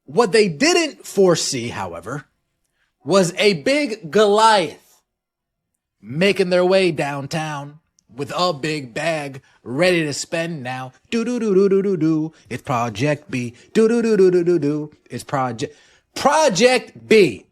What they didn't foresee, however, was a big Goliath making their way downtown with a big bag ready to spend now. Do-do-do-do-do-do-do. It's Project B. Do-do-do-do-do-do-do. It's Project B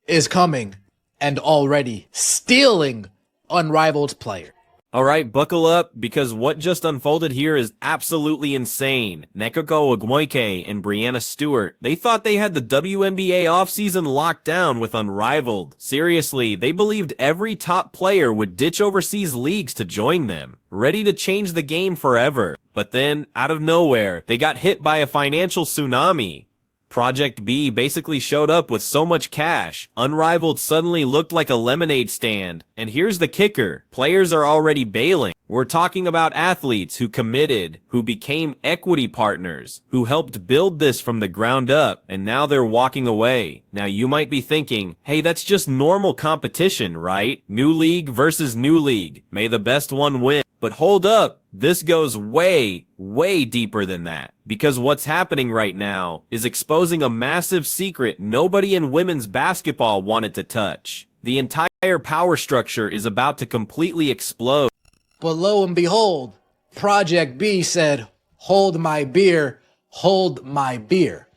is coming and already stealing Unrivaled's player. All right, buckle up, because what just unfolded here is absolutely insane. Nekoko Ogwoike and Breanna Stewart, they thought they had the WNBA offseason locked down with Unrivaled. Seriously, they believed every top player would ditch overseas leagues to join them, ready to change the game forever. But then, out of nowhere, they got hit by a financial tsunami. Project B basically showed up with so much cash, Unrivaled suddenly looked like a lemonade stand. And here's the kicker, players are already bailing. We're talking about athletes who committed, who became equity partners, who helped build this from the ground up, and now they're walking away. Now you might be thinking, hey, that's just normal competition, right? New league versus new league. May the best one win. But hold up, this goes way, way deeper than that. Because what's happening right now is exposing a massive secret nobody in women's basketball wanted to touch. The entire power structure is about to completely explode. But lo and behold, Project B said, hold my beer, hold my beer.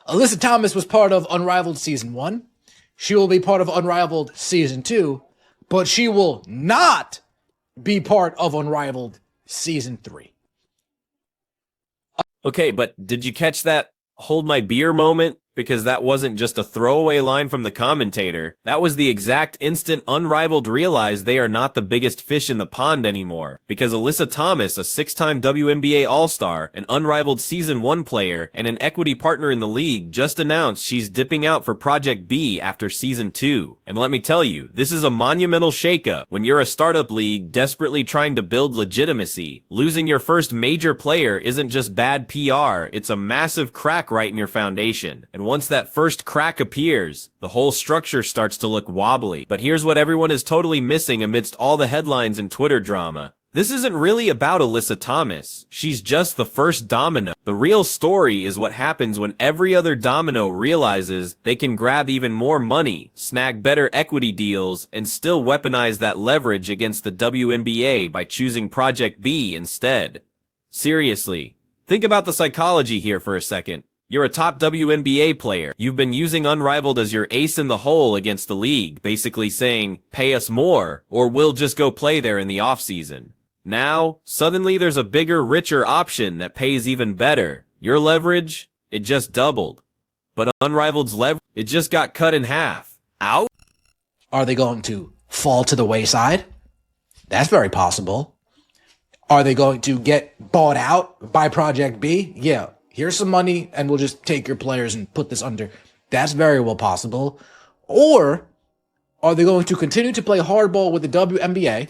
Alyssa Thomas was part of Unrivaled Season 1. She will be part of Unrivaled Season 2. But she will not be part of Unrivaled Season 3. Okay, but did you catch that hold my beer moment? Because that wasn't just a throwaway line from the commentator. That was the exact instant Unrivaled realized they are not the biggest fish in the pond anymore. Because Alyssa Thomas, a 6-time WNBA All-Star, an Unrivaled Season 1 player, and an equity partner in the league, just announced she's dipping out for Project B after Season 2. And let me tell you, this is a monumental shakeup. When you're a startup league desperately trying to build legitimacy, losing your first major player isn't just bad PR, it's a massive crack right in your foundation. And once that first crack appears, the whole structure starts to look wobbly. But here's what everyone is totally missing amidst all the headlines and Twitter drama. This isn't really about Alyssa Thomas. She's just the first domino. The real story is what happens when every other domino realizes they can grab even more money, snag better equity deals, and still weaponize that leverage against the WNBA by choosing Project B instead. Seriously, think about the psychology here for a second. You're a top WNBA player. You've been using Unrivaled as your ace in the hole against the league, basically saying, pay us more, or we'll just go play there in the offseason. Now, suddenly there's a bigger, richer option that pays even better. Your leverage, it just doubled. But Unrivaled's leverage, it just got cut in half. Out? Are they going to fall to the wayside? That's very possible. Are they going to get bought out by Project B? Yeah. Here's some money, and we'll just take your players and put this under. That's very well possible. Or are they going to continue to play hardball with the WNBA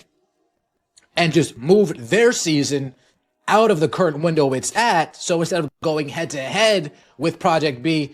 and just move their season out of the current window it's at? So instead of going head-to-head with Project B.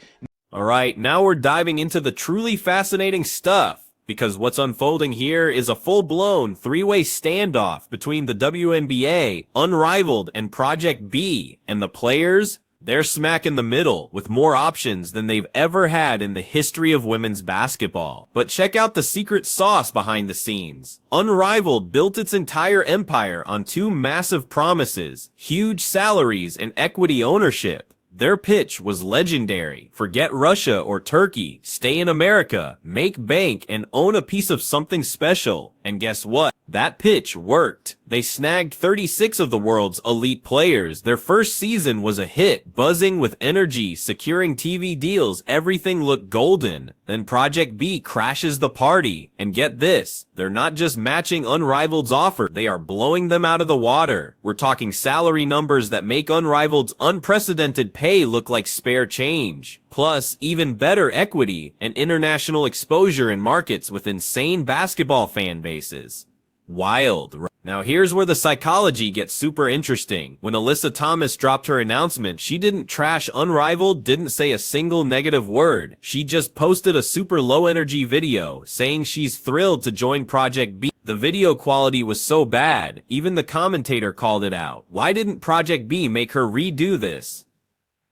All right, now we're diving into the truly fascinating stuff. Because what's unfolding here is a full-blown three-way standoff between the WNBA, Unrivaled, and Project B. And the players, they're smack in the middle with more options than they've ever had in the history of women's basketball. But check out the secret sauce behind the scenes. Unrivaled built its entire empire on two massive promises, huge salaries and equity ownership. Their pitch was legendary. Forget Russia or Turkey. Stay in America, make bank, and own a piece of something special. And guess what? That pitch worked. They snagged 36 of the world's elite players. Their first season was a hit, buzzing with energy, securing TV deals, everything looked golden. Then Project B crashes the party. And get this, they're not just matching Unrivaled's offer, they are blowing them out of the water. We're talking salary numbers that make Unrivaled's unprecedented pay look like spare change. Plus, even better equity and international exposure in markets with insane basketball fan bases. Wild. Now here's where the psychology gets super interesting. When Alyssa Thomas dropped her announcement, she didn't trash Unrivaled, didn't say a single negative word. She just posted a super low energy video saying she's thrilled to join Project B. The video quality was so bad, even the commentator called it out. Why didn't Project B make her redo this?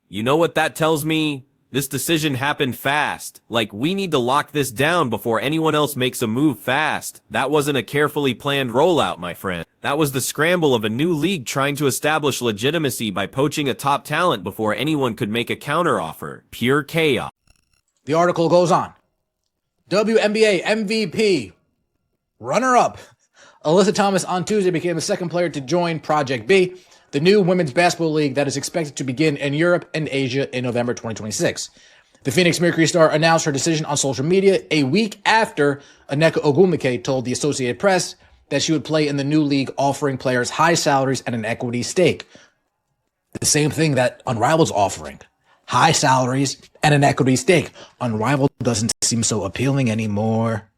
You know what that tells me? This decision happened fast. Like, we need to lock this down before anyone else makes a move fast. That wasn't a carefully planned rollout, my friend. That was the scramble of a new league trying to establish legitimacy by poaching a top talent before anyone could make a counteroffer. Pure chaos. The article goes on. WNBA MVP, runner-up, Alyssa Thomas on Tuesday became the second player to join Project B, the new women's basketball league that is expected to begin in Europe and Asia in November 2026. The Phoenix Mercury star announced her decision on social media a week after Aneka Ogwumike told the Associated Press that she would play in the new league, offering players high salaries and an equity stake. The same thing that Unrivaled's offering. High salaries and an equity stake. Unrivaled doesn't seem so appealing anymore.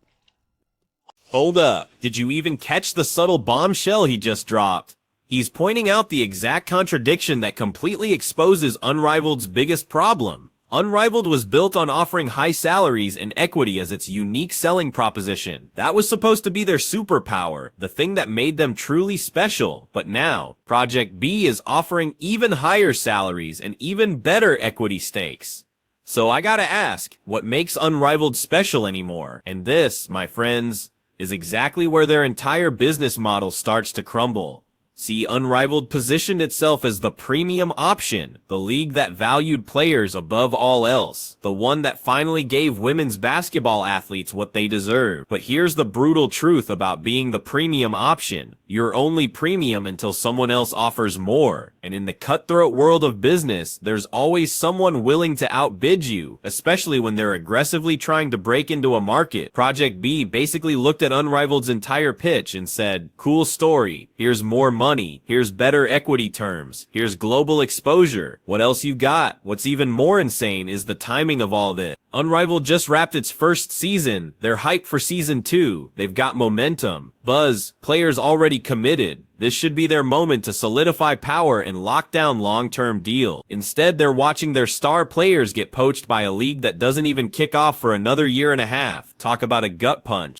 Hold up. Did you even catch the subtle bombshell he just dropped? He's pointing out the exact contradiction that completely exposes Unrivaled's biggest problem. Unrivaled was built on offering high salaries and equity as its unique selling proposition. That was supposed to be their superpower, the thing that made them truly special. But now, Project B is offering even higher salaries and even better equity stakes. So I gotta ask, what makes Unrivaled special anymore? And this, my friends, is exactly where their entire business model starts to crumble. See, Unrivaled positioned itself as the premium option, the league that valued players above all else, the one that finally gave women's basketball athletes what they deserve. But here's the brutal truth about being the premium option. You're only premium until someone else offers more. And in the cutthroat world of business, there's always someone willing to outbid you, especially when they're aggressively trying to break into a market. Project B basically looked at Unrivaled's entire pitch and said, cool story, here's more money, here's better equity terms, here's global exposure. What else you got? What's even more insane is the timing of all this. Unrivaled just wrapped its first season. They're hyped for season 2. They've got momentum, buzz, players already committed. This should be their moment to solidify power and lock down long-term deal. Instead, they're watching their star players get poached by a league that doesn't even kick off for another year and a half. Talk about a gut punch.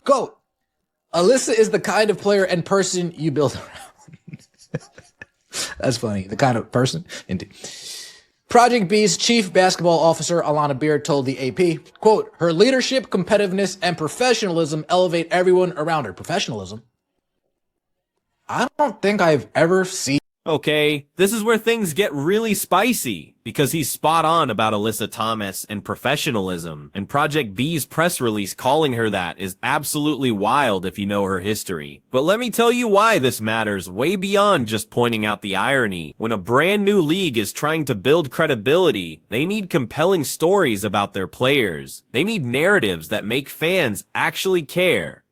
Go. Alyssa is the kind of player and person you build around. That's funny. The kind of person? Indeed. Project B's chief basketball officer, Alana Beard, told the AP, quote, her leadership, competitiveness, and professionalism elevate everyone around her. Professionalism? I don't think I've ever seen. Okay, this is where things get really spicy, because he's spot on about Alyssa Thomas and professionalism, and Project B's press release calling her that is absolutely wild if you know her history. But let me tell you why this matters way beyond just pointing out the irony. When a brand new league is trying to build credibility, they need compelling stories about their players. They need narratives that make fans actually care.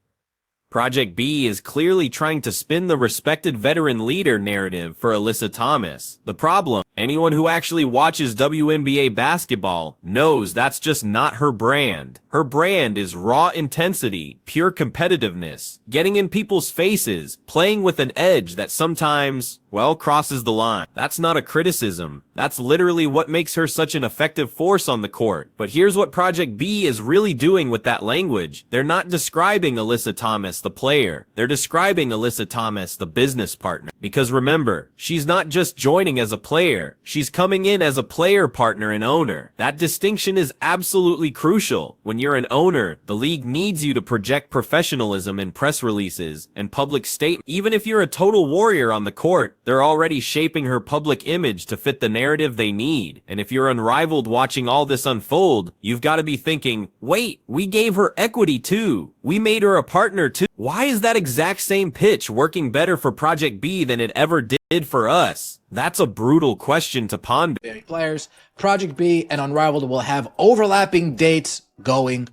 Project B is clearly trying to spin the respected veteran leader narrative for Alyssa Thomas. The problem, anyone who actually watches WNBA basketball knows that's just not her brand. Her brand is raw intensity, pure competitiveness, getting in people's faces, playing with an edge that sometimes, well, crosses the line. That's not a criticism. That's literally what makes her such an effective force on the court. But here's what Project B is really doing with that language. They're not describing Alyssa Thomas, the player. They're describing Alyssa Thomas, the business partner. Because remember, she's not just joining as a player. She's coming in as a player partner and owner. That distinction is absolutely crucial. When you're an owner, the league needs you to project professionalism in press releases and public statements. Even if you're a total warrior on the court, they're already shaping her public image to fit the narrative they need. And if you're Unrivaled watching all this unfold, you've got to be thinking, wait, we gave her equity too. We made her a partner too. Why is that exact same pitch working better for Project B than it ever did for us? That's a brutal question to ponder. Players, Project B and Unrivaled will have overlapping dates going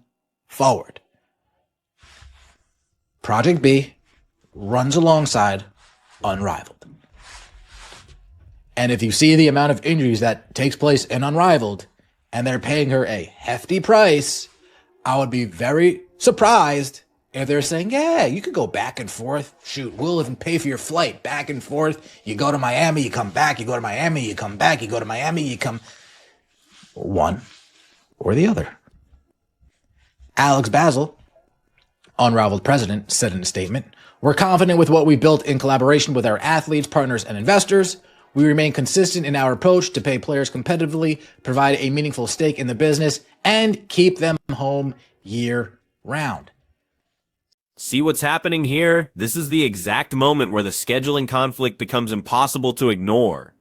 forward. Project B runs alongside Unrivaled. And if you see the amount of injuries that takes place in Unrivaled, and they're paying her a hefty price, I would be very surprised if they're saying, yeah, you could go back and forth. Shoot, we'll even pay for your flight back and forth. You go to Miami, you come back. You go to Miami, you come back. You go to Miami, you come. One or the other. Alex Basil, Unrivaled president, said in a statement, we're confident with what we built in collaboration with our athletes, partners, and investors. We remain consistent in our approach to pay players competitively, provide a meaningful stake in the business, and keep them home year round. See what's happening here? This is the exact moment where the scheduling conflict becomes impossible to ignore.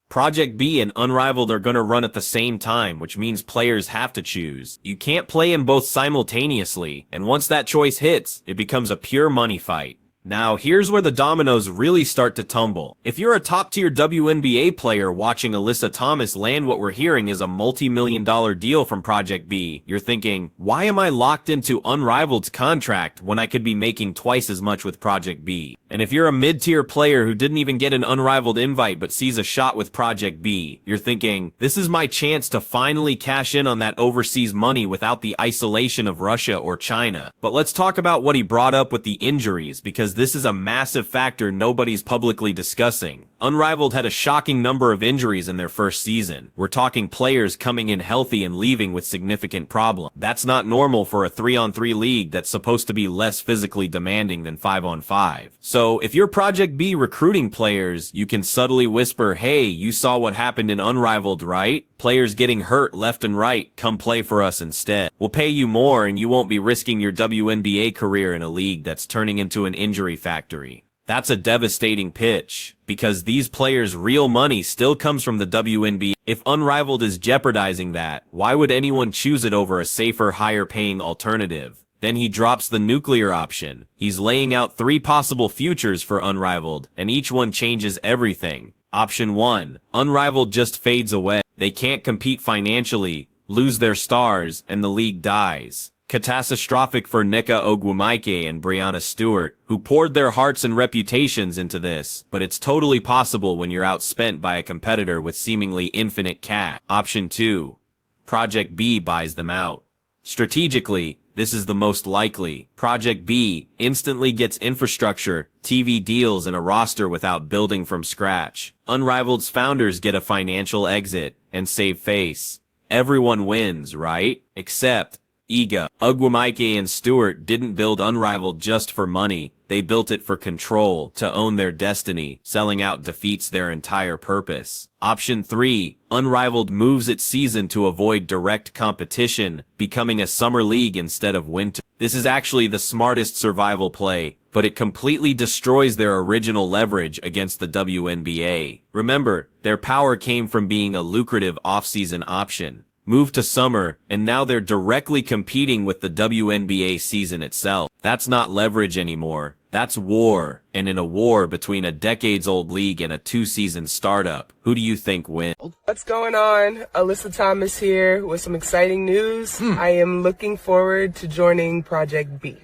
Project B and Unrivaled are going to run at the same time, which means players have to choose. You can't play in both simultaneously, and once that choice hits, it becomes a pure money fight. Now, here's where the dominoes really start to tumble. If you're a top-tier WNBA player watching Alyssa Thomas land what we're hearing is a multi-million-dollar deal from Project B, you're thinking, why am I locked into Unrivaled's contract when I could be making twice as much with Project B? And if you're a mid-tier player who didn't even get an Unrivaled invite but sees a shot with Project B, you're thinking, this is my chance to finally cash in on that overseas money without the isolation of Russia or China. But let's talk about what he brought up with the injuries, because this is a massive factor nobody's publicly discussing. Unrivaled had a shocking number of injuries in their first season. We're talking players coming in healthy and leaving with significant problems. That's not normal for a 3-on-3 league that's supposed to be less physically demanding than 5-on-5. So if you're Project B recruiting players, you can subtly whisper, hey, you saw what happened in Unrivaled, right? Players getting hurt left and right, come play for us instead. We'll pay you more and you won't be risking your WNBA career in a league that's turning into an injury factory. That's a devastating pitch, because these players' real money still comes from the WNBA. If Unrivaled is jeopardizing that, why would anyone choose it over a safer, higher-paying alternative? Then he drops the nuclear option. He's laying out 3 possible futures for Unrivaled, and each one changes everything. Option 1, Unrivaled just fades away. They can't compete financially, lose their stars, and the league dies. Catastrophic for Nneka Ogwumike and Breanna Stewart, who poured their hearts and reputations into this, but it's totally possible when you're outspent by a competitor with seemingly infinite cash. Option 2, Project B buys them out. Strategically, this is the most likely. Project B instantly gets infrastructure, TV deals, and a roster without building from scratch. Unrivaled's founders get a financial exit and save face. Everyone wins, right? Except Iga. Ogwumike and Stewart didn't build Unrivaled just for money. They built it for control, to own their destiny. Selling out defeats their entire purpose. Option 3, Unrivaled moves its season to avoid direct competition, becoming a summer league instead of winter. This is actually the smartest survival play, but it completely destroys their original leverage against the WNBA. Remember, their power came from being a lucrative off-season option. Moved to summer, and now they're directly competing with the WNBA season itself. That's not leverage anymore. That's war. And in a war between a decades-old league and a 2-season startup, who do you think wins? What's going on? Alyssa Thomas here with some exciting news. I am looking forward to joining Project B.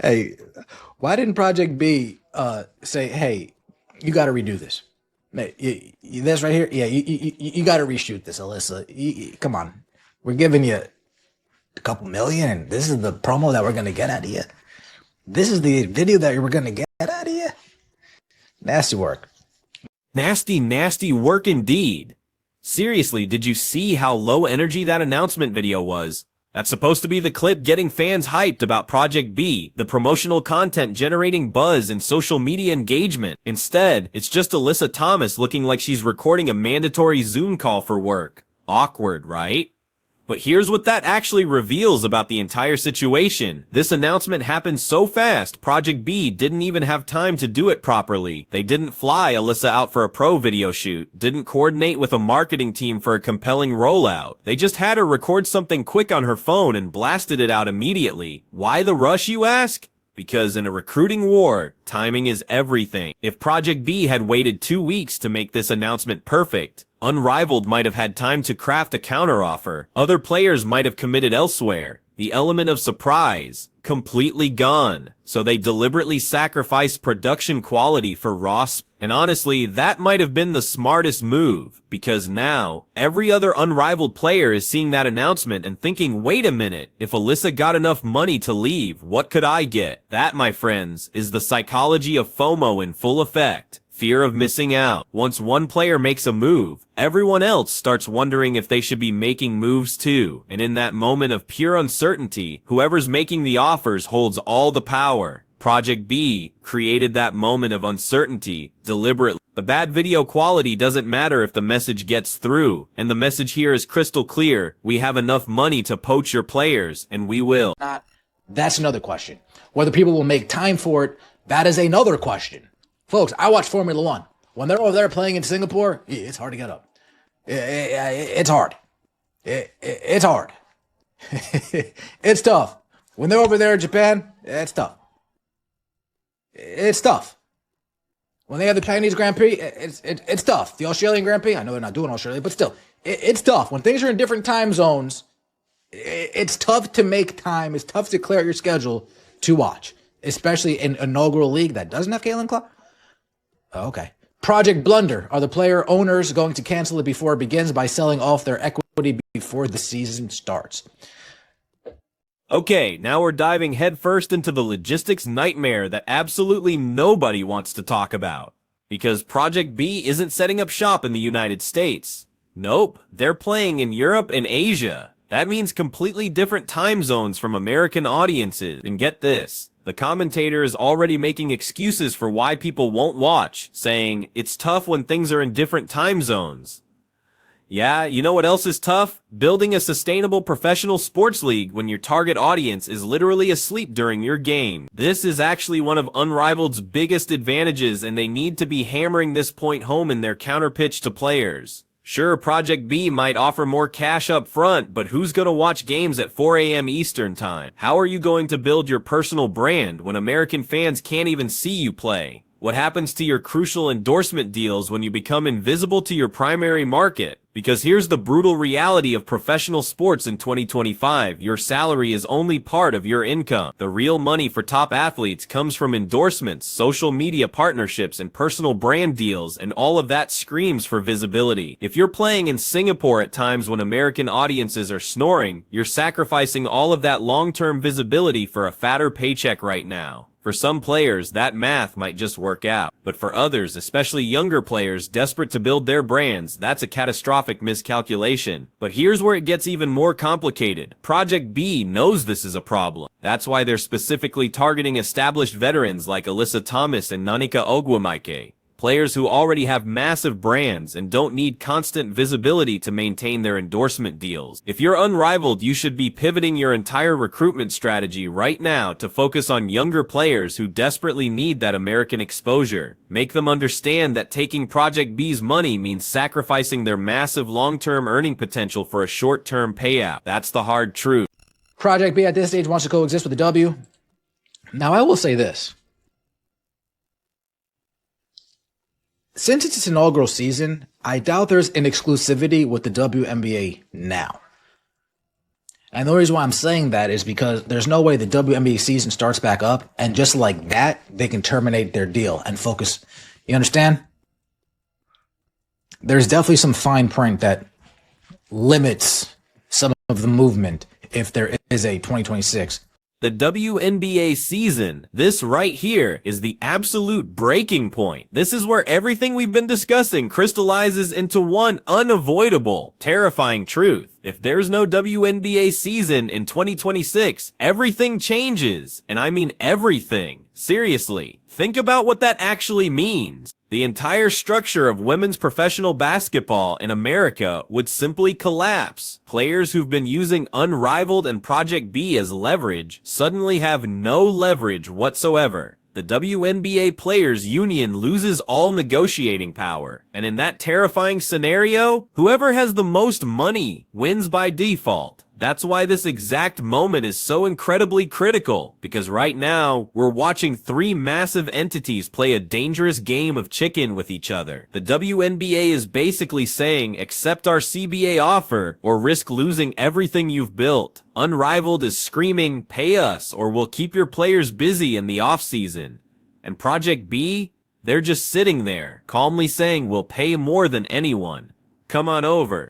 Hey, why didn't Project B say, hey, you got to redo this? Mate, this right here, yeah, you got to reshoot this, Alyssa. Come on. We're giving you a couple million, and this is the promo that we're going to get out of you. This is the video that we're going to get out of you. Nasty work. Nasty, nasty work indeed. Seriously, did you see how low energy that announcement video was? That's supposed to be the clip getting fans hyped about Project B, the promotional content generating buzz and social media engagement. Instead, it's just Alyssa Thomas looking like she's recording a mandatory Zoom call for work. Awkward, right? But here's what that actually reveals about the entire situation. This announcement happened so fast, Project B didn't even have time to do it properly. They didn't fly Alyssa out for a pro video shoot, didn't coordinate with a marketing team for a compelling rollout. They just had her record something quick on her phone and blasted it out immediately. Why the rush, you ask? Because in a recruiting war, timing is everything. If Project B had waited 2 weeks to make this announcement perfect, Unrivaled might have had time to craft a counteroffer. Other players might have committed elsewhere. The element of surprise, completely gone. So they deliberately sacrificed production quality for Ross. And honestly, that might have been the smartest move, because now every other Unrivaled player is seeing that announcement and thinking, wait a minute, if Alyssa got enough money to leave, what could I get? That, my friends, is the psychology of FOMO in full effect. Fear of missing out. Once one player makes a move, everyone else starts wondering if they should be making moves too. And in that moment of pure uncertainty, whoever's making the offers holds all the power. Project B created that moment of uncertainty deliberately. The bad video quality doesn't matter if the message gets through, and the message here is crystal clear. We have enough money to poach your players, and we will. That's another question. Whether people will make time for it, that is another question. Folks, I watch Formula One. When they're over there playing in Singapore, it's hard to get up. It's hard. It's hard. It's tough. When they're over there in Japan, it's tough. It's tough. When they have the Chinese Grand Prix, it's tough. The Australian Grand Prix, I know they're not doing Australia, but still, it's tough. When things are in different time zones, it's tough to make time. It's tough to clear out your schedule to watch, especially in an inaugural league that doesn't have Caitlin Clark. Okay. Project Blunder. Are the player owners going to cancel it before it begins by selling off their equity before the season starts? Okay, now we're diving headfirst into the logistics nightmare that absolutely nobody wants to talk about. Because Project B isn't setting up shop in the United States. Nope, they're playing in Europe and Asia. That means completely different time zones from American audiences. And get this, the commentator is already making excuses for why people won't watch, saying, it's tough when things are in different time zones. Yeah, you know what else is tough? Building a sustainable professional sports league when your target audience is literally asleep during your game. This is actually one of Unrivaled's biggest advantages, and they need to be hammering this point home in their counterpitch to players. Sure, Project B might offer more cash up front, but who's gonna watch games at 4 a.m. Eastern Time? How are you going to build your personal brand when American fans can't even see you play? What happens to your crucial endorsement deals when you become invisible to your primary market? Because here's the brutal reality of professional sports in 2025. Your salary is only part of your income. The real money for top athletes comes from endorsements, social media partnerships, and personal brand deals, and all of that screams for visibility. If you're playing in Singapore at times when American audiences are snoring, you're sacrificing all of that long-term visibility for a fatter paycheck right now. For some players, that math might just work out. But for others, especially younger players desperate to build their brands, that's a catastrophic miscalculation. But here's where it gets even more complicated. Project B knows this is a problem. That's why they're specifically targeting established veterans like Alyssa Thomas and Nanika Ogwumike. Players who already have massive brands and don't need constant visibility to maintain their endorsement deals. If you're Unrivaled, you should be pivoting your entire recruitment strategy right now to focus on younger players who desperately need that American exposure. Make them understand that taking Project B's money means sacrificing their massive long-term earning potential for a short-term payout. That's the hard truth. Project B at this stage wants to coexist with the W. Now, I will say this. Since it's its inaugural season, I doubt there's an exclusivity with the WNBA now. And the reason why I'm saying that is because there's no way the WNBA season starts back up and just like that, they can terminate their deal and focus. You understand? There's definitely some fine print that limits some of the movement if there is a 2026. The WNBA season, this right here, is the absolute breaking point. This is where everything we've been discussing crystallizes into one unavoidable, terrifying truth. If there's no WNBA season in 2026, everything changes. And I mean everything. Seriously, think about what that actually means. The entire structure of women's professional basketball in America would simply collapse. Players who've been using Unrivaled and Project B as leverage suddenly have no leverage whatsoever. The WNBA Players Union loses all negotiating power. And in that terrifying scenario, whoever has the most money wins by default. That's why this exact moment is so incredibly critical, because right now, we're watching three massive entities play a dangerous game of chicken with each other. The WNBA is basically saying, accept our CBA offer, or risk losing everything you've built. Unrivaled is screaming, pay us, or we'll keep your players busy in the offseason. And Project B? They're just sitting there, calmly saying we'll pay more than anyone. Come on over.